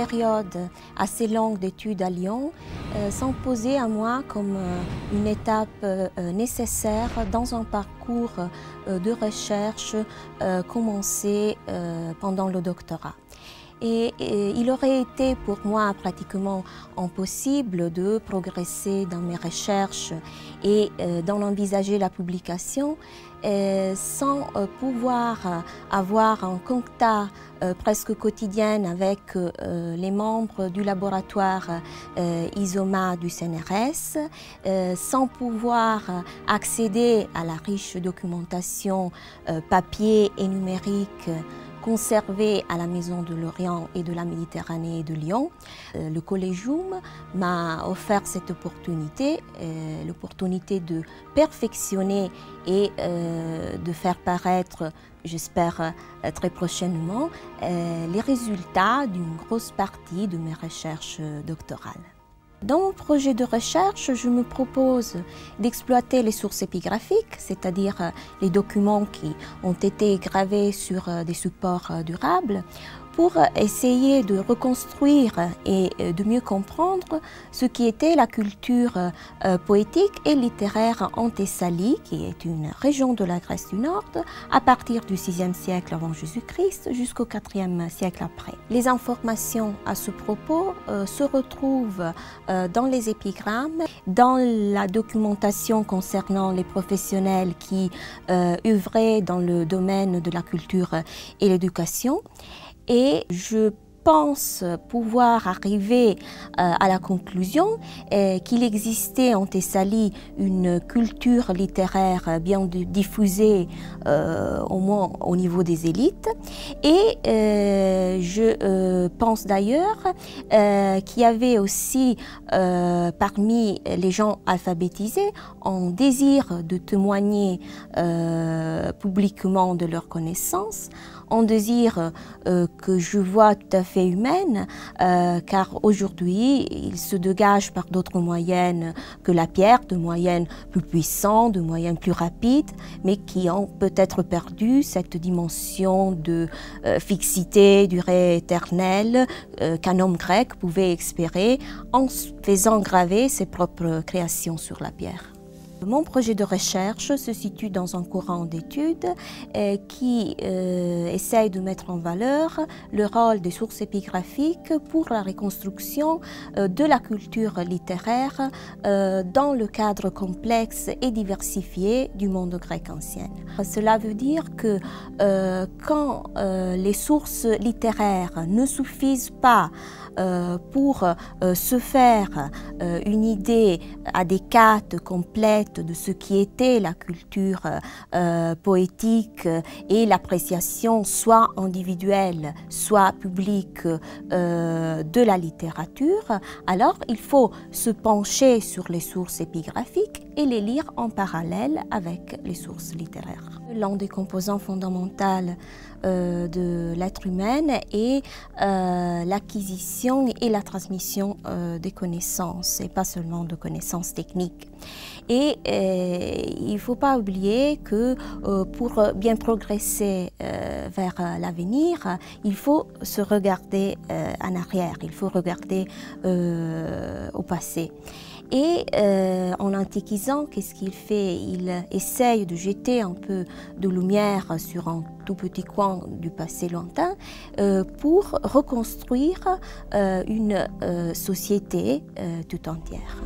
période assez longue d'études à Lyon s'imposait à moi comme une étape nécessaire dans un parcours de recherche commencé pendant le doctorat. Et il aurait été pour moi pratiquement impossible de progresser dans mes recherches et d'en envisager la publication sans pouvoir avoir un contact presque quotidien avec les membres du laboratoire ISOMA du CNRS, sans pouvoir accéder à la riche documentation papier et numérique conservée à la Maison de l'Orient et de la Méditerranée de Lyon. Le Collegium m'a offert cette opportunité, l'opportunité de perfectionner et de faire paraître, j'espère très prochainement, les résultats d'une grosse partie de mes recherches doctorales. Dans mon projet de recherche, je me propose d'exploiter les sources épigraphiques, c'est-à-dire les documents qui ont été gravés sur des supports durables, pour essayer de reconstruire et de mieux comprendre ce qui était la culture poétique et littéraire en Thessalie, qui est une région de la Grèce du Nord, à partir du VIe siècle avant Jésus-Christ jusqu'au IVe siècle après. Les informations à ce propos se retrouvent dans les épigrammes, dans la documentation concernant les professionnels qui œuvraient dans le domaine de la culture et l'éducation. Et je pense pouvoir arriver à la conclusion qu'il existait en Thessalie une culture littéraire bien diffusée, au moins au niveau des élites. Et je pense d'ailleurs qu'il y avait aussi parmi les gens alphabétisés un désir de témoigner publiquement de leurs connaissances, un désir que je vois tout à fait humaine, car aujourd'hui, il se dégage par d'autres moyens que la pierre, de moyens plus puissants, de moyens plus rapides, mais qui ont peut-être perdu cette dimension de fixité, durée éternelle qu'un homme grec pouvait espérer en faisant graver ses propres créations sur la pierre. Mon projet de recherche se situe dans un courant d'études qui essaye de mettre en valeur le rôle des sources épigraphiques pour la reconstruction de la culture littéraire dans le cadre complexe et diversifié du monde grec ancien. Cela veut dire que quand les sources littéraires ne suffisent pas pour se faire une idée adéquate, complète de ce qui était la culture poétique et l'appréciation soit individuelle, soit publique de la littérature, alors il faut se pencher sur les sources épigraphiques et les lire en parallèle avec les sources littéraires. L'un des composants fondamentaux de l'être humain est l'acquisition et la transmission des connaissances, et pas seulement de connaissances techniques. Et il ne faut pas oublier que pour bien progresser vers l'avenir, il faut se regarder en arrière, il faut regarder au passé. Et en antiquisant, qu'est-ce qu'il fait? Il essaye de jeter un peu de lumière sur un tout petit coin du passé lointain pour reconstruire une société tout entière.